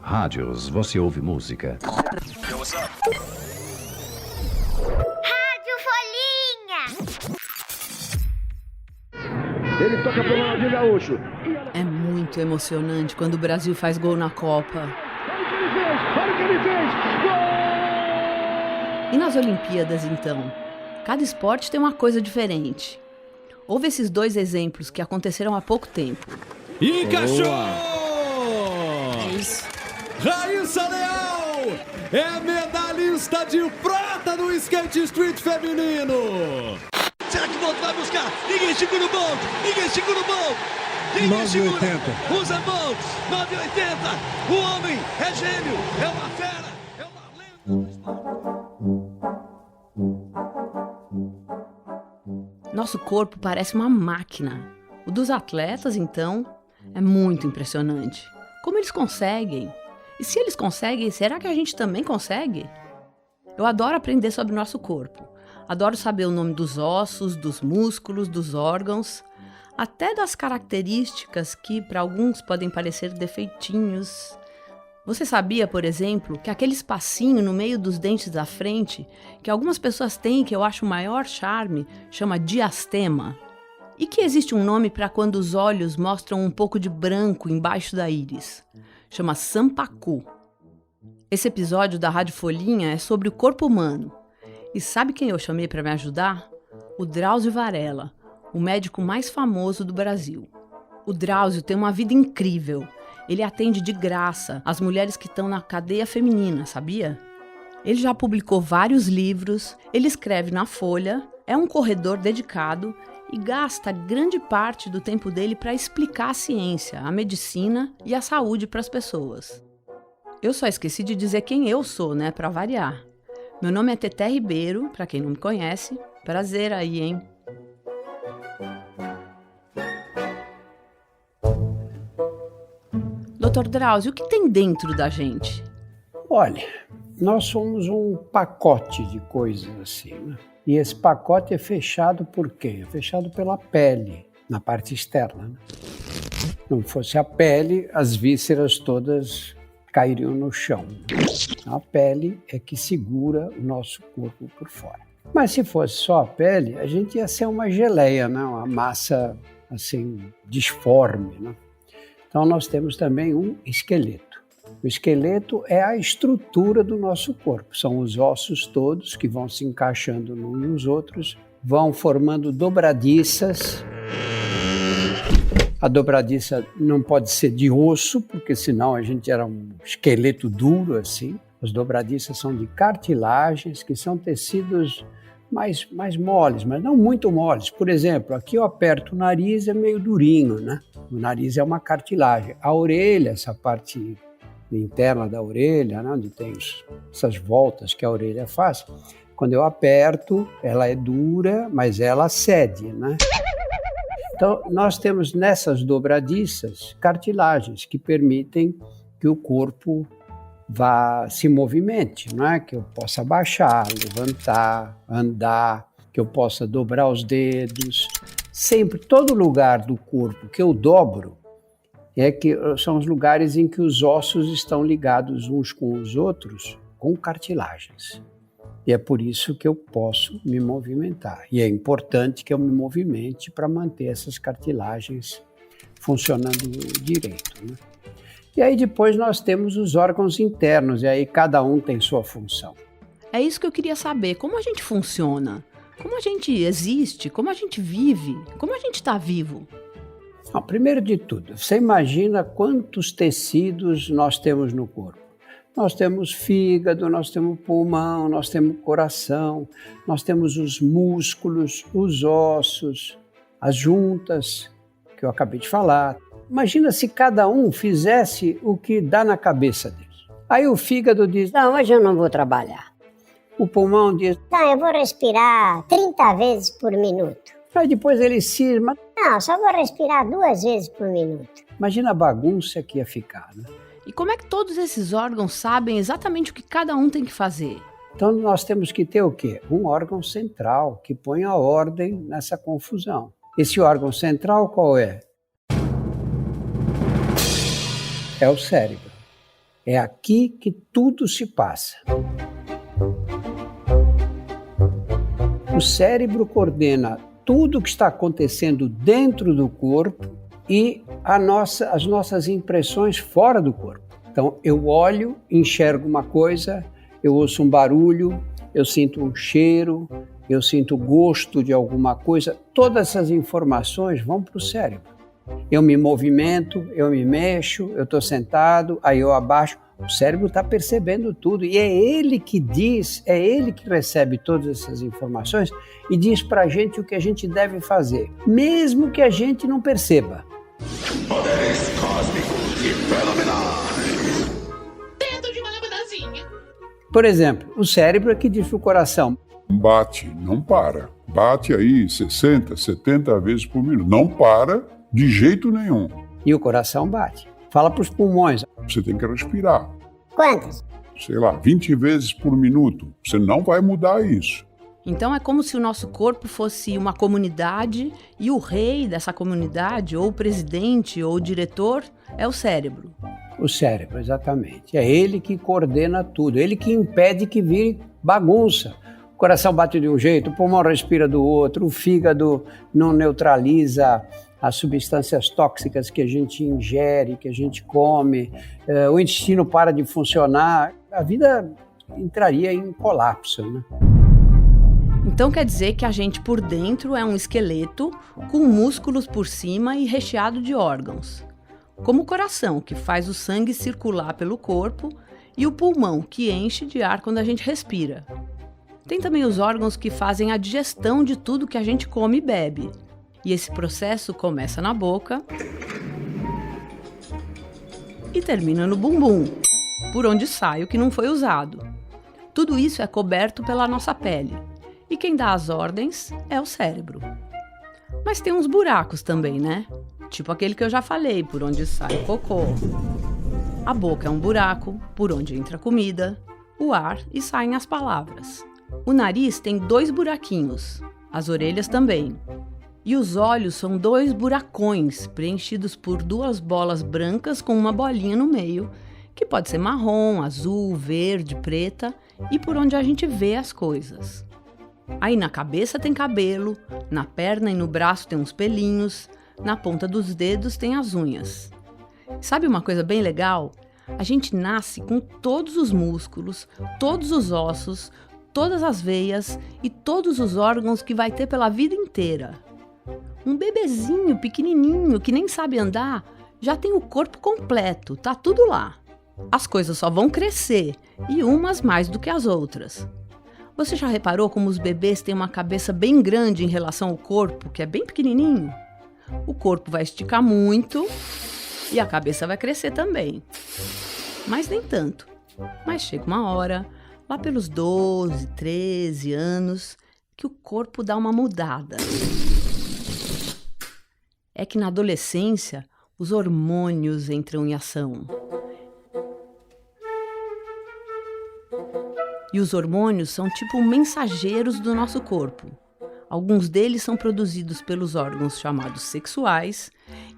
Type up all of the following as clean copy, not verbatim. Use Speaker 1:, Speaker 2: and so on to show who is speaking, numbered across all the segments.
Speaker 1: Rádios, você ouve música.
Speaker 2: Rádio Folhinha.
Speaker 3: Ele toca pro Ronaldinho Gaúcho.
Speaker 4: É muito emocionante quando o Brasil faz gol na Copa.
Speaker 3: Olha o que ele fez! Gol!
Speaker 4: E nas Olimpíadas, então? Cada esporte tem uma coisa diferente. Houve esses dois exemplos que aconteceram há pouco tempo.
Speaker 5: Encaixou!
Speaker 4: É isso.
Speaker 5: Raíssa Leal é medalhista de prata no skate street feminino. Será que o Bolt vai buscar? Ninguém segura o Bolt! Ninguém segura o Bolt! 9,80. Usa Bolt! 9,80. O homem é gênio, é uma fera, é uma lenda.
Speaker 4: Nosso corpo parece uma máquina. O dos atletas, então, é muito impressionante. Como eles conseguem? E se eles conseguem, será que a gente também consegue? Eu adoro aprender sobre o nosso corpo. Adoro saber o nome dos ossos, dos músculos, dos órgãos, até das características que para alguns podem parecer defeitinhos. Você sabia, por exemplo, que aquele espacinho no meio dos dentes da frente, que algumas pessoas têm que eu acho o maior charme, chama diastema? E que existe um nome para quando os olhos mostram um pouco de branco embaixo da íris? Chama sampacu. Esse episódio da Rádio Folhinha é sobre o corpo humano. E sabe quem eu chamei para me ajudar? O Drauzio Varela, o médico mais famoso do Brasil. O Drauzio tem uma vida incrível. Ele atende de graça as mulheres que estão na cadeia feminina, sabia? Ele já publicou vários livros, ele escreve na Folha, é um corredor dedicado e gasta grande parte do tempo dele para explicar a ciência, a medicina e a saúde para as pessoas. Eu só esqueci de dizer quem eu sou, né, para variar. Meu nome é Teté Ribeiro, para quem não me conhece. Prazer aí, hein? Dr. Drauzio, o que tem dentro da gente?
Speaker 6: Olha, nós somos um pacote de coisas assim, né? E esse pacote é fechado por quê? É fechado pela pele, na parte externa, né? Se não fosse a pele, as vísceras todas cairiam no chão. A pele é que segura o nosso corpo por fora. Mas se fosse só a pele, a gente ia ser uma geleia, né? Uma massa assim disforme, né? Então nós temos também um esqueleto. O esqueleto é a estrutura do nosso corpo. São os ossos todos que vão se encaixando uns nos outros, vão formando dobradiças. A dobradiça não pode ser de osso, porque senão a gente era um esqueleto duro assim. As dobradiças são de cartilagens, que são tecidos mais moles, mas não muito moles. Por exemplo, aqui eu aperto o nariz, é meio durinho, né? O nariz é uma cartilagem. A orelha, essa parte interna da orelha, né, onde tem essas voltas que a orelha faz, quando eu aperto, ela é dura, mas ela cede, né? Então, nós temos nessas dobradiças cartilagens que permitem que o corpo se movimente, não é? Que eu possa baixar, levantar, andar, que eu possa dobrar os dedos. Sempre, todo lugar do corpo que eu dobro, são os lugares em que os ossos estão ligados uns com os outros com cartilagens. E é por isso que eu posso me movimentar. E é importante que eu me movimente para manter essas cartilagens funcionando direito, né? E aí depois nós temos os órgãos internos, e aí cada um tem sua função.
Speaker 4: É isso que eu queria saber. Como a gente funciona? Como a gente existe? Como a gente vive? Como a gente está vivo?
Speaker 6: Não, primeiro de tudo, você imagina quantos tecidos nós temos no corpo. Nós temos fígado, nós temos pulmão, nós temos coração, nós temos os músculos, os ossos, as juntas, que eu acabei de falar. Imagina se cada um fizesse o que dá na cabeça dele. Aí o fígado diz,
Speaker 7: não, hoje eu não vou trabalhar.
Speaker 6: O pulmão diz,
Speaker 7: não, eu vou respirar 30 vezes por minuto.
Speaker 6: Aí depois ele cisma,
Speaker 7: não, só vou respirar 2 vezes por minuto.
Speaker 6: Imagina a bagunça que ia ficar, né?
Speaker 4: E como é que todos esses órgãos sabem exatamente o que cada um tem que fazer?
Speaker 6: Então nós temos que ter o quê? Um órgão central que põe a ordem nessa confusão. Esse órgão central qual é? É o cérebro. É aqui que tudo se passa. O cérebro coordena tudo o que está acontecendo dentro do corpo e as nossas impressões fora do corpo. Então, eu olho, enxergo uma coisa, eu ouço um barulho, eu sinto um cheiro, eu sinto o gosto de alguma coisa. Todas essas informações vão para o cérebro. Eu me movimento, eu me mexo, eu estou sentado, aí eu abaixo. O cérebro está percebendo tudo e é ele que diz, é ele que recebe todas essas informações e diz para a gente o que a gente deve fazer, mesmo que a gente não perceba.
Speaker 8: Poderes cósmicos e fenomenais.
Speaker 9: Dentro de uma lâmpadazinha.
Speaker 6: Por exemplo, o cérebro é que diz para o coração.
Speaker 10: Bate, não para. Bate aí 60, 70 vezes por minuto. Não para de jeito nenhum.
Speaker 6: E o coração bate. Fala para os pulmões.
Speaker 10: Você tem que respirar.
Speaker 7: Quantas?
Speaker 10: Sei lá, 20 vezes por minuto. Você não vai mudar isso.
Speaker 4: Então é como se o nosso corpo fosse uma comunidade e o rei dessa comunidade, ou o presidente, ou o diretor, é o cérebro.
Speaker 6: O cérebro, exatamente. É ele que coordena tudo, ele que impede que vire bagunça. O coração bate de um jeito, o pulmão respira do outro, o fígado não neutraliza as substâncias tóxicas que a gente ingere, que a gente come, o intestino para de funcionar, a vida entraria em colapso, né?
Speaker 4: Então quer dizer que a gente por dentro é um esqueleto com músculos por cima e recheado de órgãos. Como o coração, que faz o sangue circular pelo corpo, e o pulmão, que enche de ar quando a gente respira. Tem também os órgãos que fazem a digestão de tudo que a gente come e bebe. E esse processo começa na boca e termina no bumbum, por onde sai o que não foi usado. Tudo isso é coberto pela nossa pele. E quem dá as ordens é o cérebro. Mas tem uns buracos também, né? Tipo aquele que eu já falei, por onde sai o cocô. A boca é um buraco, por onde entra a comida, o ar e saem as palavras. O nariz tem 2 buraquinhos, as orelhas também. E os olhos são 2 buracões, preenchidos por 2 bolas brancas com uma bolinha no meio, que pode ser marrom, azul, verde, preta, e por onde a gente vê as coisas. Aí na cabeça tem cabelo, na perna e no braço tem uns pelinhos, na ponta dos dedos tem as unhas. Sabe uma coisa bem legal? A gente nasce com todos os músculos, todos os ossos, todas as veias e todos os órgãos que vai ter pela vida inteira. Um bebezinho pequenininho que nem sabe andar já tem o corpo completo, tá tudo lá. As coisas só vão crescer e umas mais do que as outras. Você já reparou como os bebês têm uma cabeça bem grande em relação ao corpo, que é bem pequenininho? O corpo vai esticar muito e a cabeça vai crescer também. Mas nem tanto. Mas chega uma hora, lá pelos 12, 13 anos, que o corpo dá uma mudada. É que na adolescência, os hormônios entram em ação. E os hormônios são tipo mensageiros do nosso corpo. Alguns deles são produzidos pelos órgãos chamados sexuais,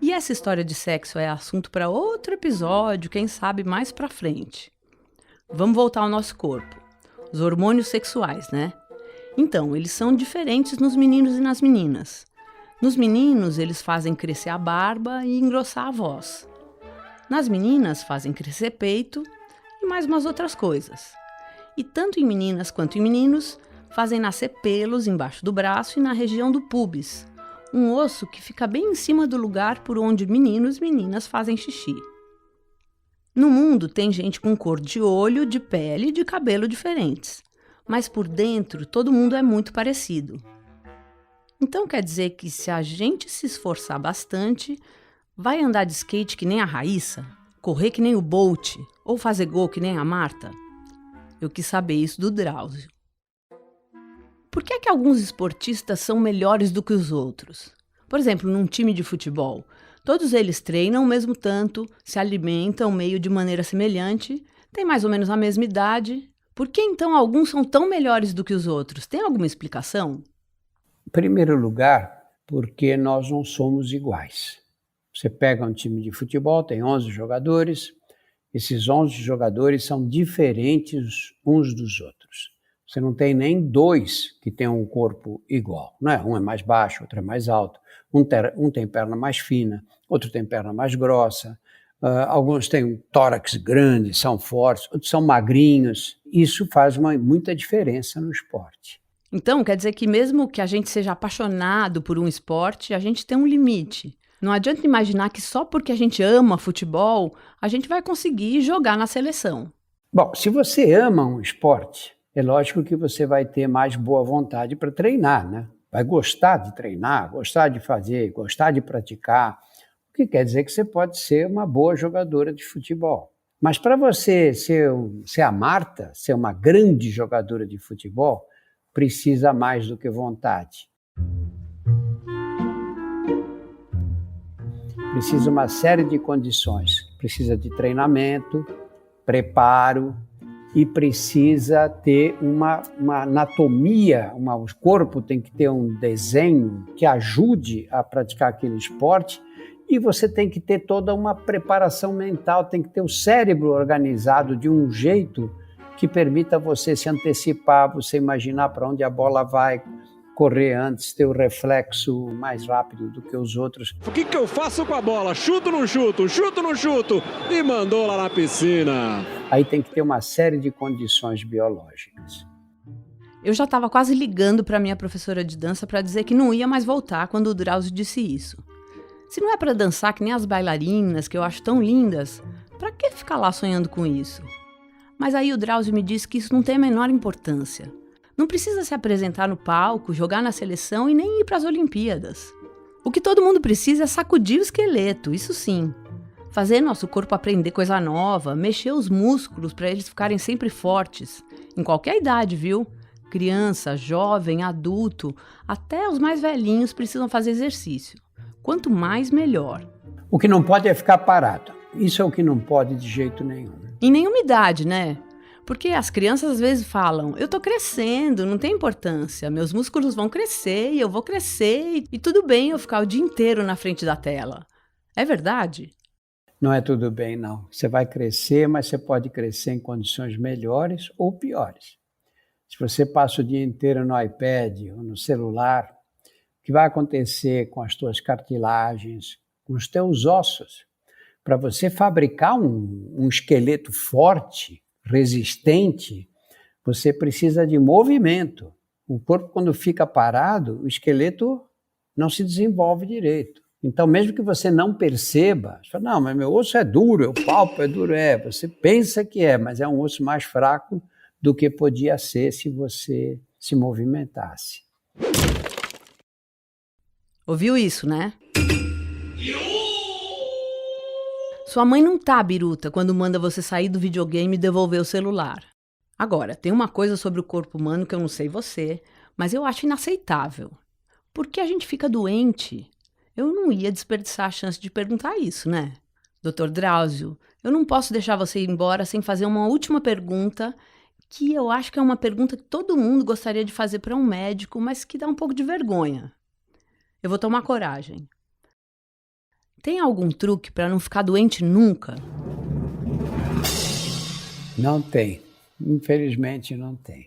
Speaker 4: e essa história de sexo é assunto para outro episódio, quem sabe mais para frente. Vamos voltar ao nosso corpo. Os hormônios sexuais, né? Então, eles são diferentes nos meninos e nas meninas. Nos meninos, eles fazem crescer a barba e engrossar a voz. Nas meninas, fazem crescer peito e mais umas outras coisas. E tanto em meninas quanto em meninos, fazem nascer pelos embaixo do braço e na região do púbis, um osso que fica bem em cima do lugar por onde meninos e meninas fazem xixi. No mundo tem gente com cor de olho, de pele e de cabelo diferentes, mas por dentro todo mundo é muito parecido. Então quer dizer que se a gente se esforçar bastante, vai andar de skate que nem a Raíssa, correr que nem o Bolt ou fazer gol que nem a Marta? Eu quis saber isso do Drauzio. Por que é que alguns esportistas são melhores do que os outros? Por exemplo, num time de futebol, todos eles treinam o mesmo tanto, se alimentam meio de maneira semelhante, têm mais ou menos a mesma idade. Por que então alguns são tão melhores do que os outros? Tem alguma explicação?
Speaker 6: Em primeiro lugar, porque nós não somos iguais. Você pega um time de futebol, tem 11 jogadores, esses 11 jogadores são diferentes uns dos outros. Você não tem nem dois que tenham um corpo igual, não é? Um é mais baixo, outro é mais alto, um tem perna mais fina, outro tem perna mais grossa, alguns têm um tórax grande, são fortes, outros são magrinhos. Isso faz muita diferença no esporte.
Speaker 4: Então, quer dizer que mesmo que a gente seja apaixonado por um esporte, a gente tem um limite. Não adianta imaginar que só porque a gente ama futebol, a gente vai conseguir jogar na seleção.
Speaker 6: Bom, se você ama um esporte, é lógico que você vai ter mais boa vontade para treinar, né? Vai gostar de treinar, gostar de fazer, gostar de praticar, o que quer dizer que você pode ser uma boa jogadora de futebol. Mas para você ser a Marta, ser uma grande jogadora de futebol, precisa mais do que vontade. Precisa uma série de condições. Precisa de treinamento, preparo e precisa ter uma anatomia, o corpo tem que ter um desenho que ajude a praticar aquele esporte e você tem que ter toda uma preparação mental, tem que ter o cérebro organizado de um jeito que permita você se antecipar, você imaginar para onde a bola vai, correr antes, ter o reflexo mais rápido do que os outros.
Speaker 5: O que eu faço com a bola? Chuto ou não chuto? Chuto ou não chuto? E mandou lá na piscina.
Speaker 6: Aí tem que ter uma série de condições biológicas.
Speaker 4: Eu já estava quase ligando para minha professora de dança para dizer que não ia mais voltar quando o Drauzio disse isso. Se não é para dançar que nem as bailarinas, que eu acho tão lindas, para que ficar lá sonhando com isso? Mas aí o Drauzio me disse que isso não tem a menor importância. Não precisa se apresentar no palco, jogar na seleção e nem ir para as Olimpíadas. O que todo mundo precisa é sacudir o esqueleto, isso sim. Fazer nosso corpo aprender coisa nova, mexer os músculos para eles ficarem sempre fortes. Em qualquer idade, viu? Criança, jovem, adulto, até os mais velhinhos precisam fazer exercício. Quanto mais, melhor.
Speaker 6: O que não pode é ficar parado. Isso é o que não pode de jeito nenhum.
Speaker 4: Em nenhuma idade, né? Porque as crianças às vezes falam, eu tô crescendo, não tem importância, meus músculos vão crescer e eu vou crescer e tudo bem eu ficar o dia inteiro na frente da tela. É verdade?
Speaker 6: Não é tudo bem, não. Você vai crescer, mas você pode crescer em condições melhores ou piores. Se você passa o dia inteiro no iPad ou no celular, o que vai acontecer com as tuas cartilagens, com os teus ossos? Para você fabricar um esqueleto forte, resistente, você precisa de movimento. O corpo, quando fica parado, o esqueleto não se desenvolve direito. Então, mesmo que você não perceba, você fala, não, mas meu osso é duro, o palpo é duro. Você pensa que é, mas é um osso mais fraco do que podia ser se você se movimentasse.
Speaker 4: Ouviu isso, né? Sua mãe não tá biruta quando manda você sair do videogame e devolver o celular. Agora, tem uma coisa sobre o corpo humano que eu não sei você, mas eu acho inaceitável. Por que a gente fica doente? Eu não ia desperdiçar a chance de perguntar isso, né? Dr. Drauzio, eu não posso deixar você ir embora sem fazer uma última pergunta, que eu acho que é uma pergunta que todo mundo gostaria de fazer para um médico, mas que dá um pouco de vergonha. Eu vou tomar coragem. Tem algum truque para não ficar doente nunca?
Speaker 6: Não tem. Infelizmente não tem.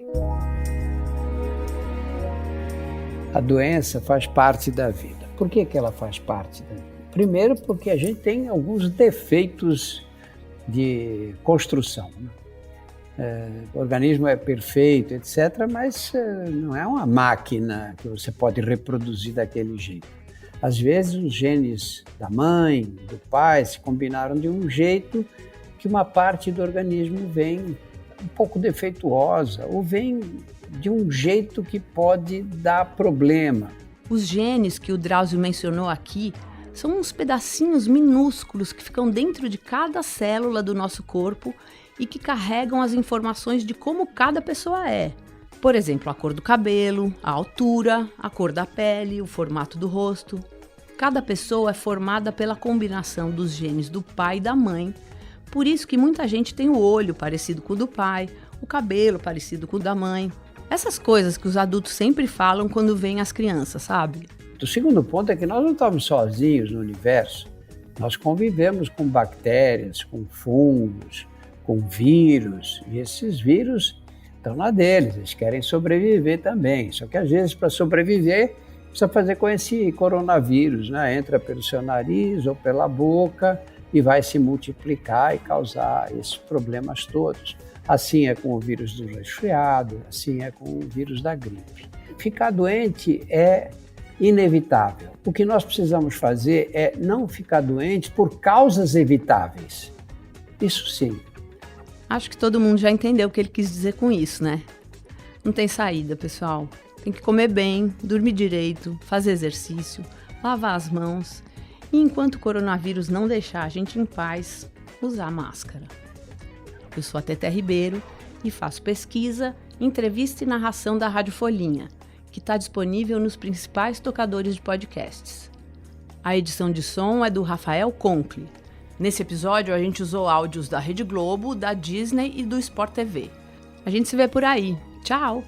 Speaker 6: A doença faz parte da vida. Por que ela faz parte da vida? Primeiro porque a gente tem alguns defeitos de construção. O organismo é perfeito, etc., mas não é uma máquina que você pode reproduzir daquele jeito. Às vezes os genes da mãe, do pai se combinaram de um jeito que uma parte do organismo vem um pouco defeituosa ou vem de um jeito que pode dar problema.
Speaker 4: Os genes que o Drauzio mencionou aqui são uns pedacinhos minúsculos que ficam dentro de cada célula do nosso corpo e que carregam as informações de como cada pessoa é. Por exemplo, a cor do cabelo, a altura, a cor da pele, o formato do rosto. Cada pessoa é formada pela combinação dos genes do pai e da mãe. Por isso que muita gente tem o olho parecido com o do pai, o cabelo parecido com o da mãe. Essas coisas que os adultos sempre falam quando veem as crianças, sabe?
Speaker 6: O segundo ponto é que nós não estamos sozinhos no universo. Nós convivemos com bactérias, com fungos, com vírus, e esses vírus estão na deles, eles querem sobreviver também. Só que às vezes, para sobreviver, precisa fazer com esse coronavírus, né? Entra pelo seu nariz ou pela boca e vai se multiplicar e causar esses problemas todos. Assim é com o vírus do resfriado, assim é com o vírus da gripe. Ficar doente é inevitável. O que nós precisamos fazer é não ficar doente por causas evitáveis. Isso sim.
Speaker 4: Acho que todo mundo já entendeu o que ele quis dizer com isso, né? Não tem saída, pessoal. Tem que comer bem, dormir direito, fazer exercício, lavar as mãos e, enquanto o coronavírus não deixar a gente em paz, usar máscara. Eu sou a Teté Ribeiro e faço pesquisa, entrevista e narração da Rádio Folhinha, que está disponível nos principais tocadores de podcasts. A edição de som é do Rafael Conkle. Nesse episódio, a gente usou áudios da Rede Globo, da Disney e do Sport TV. A gente se vê por aí. Tchau!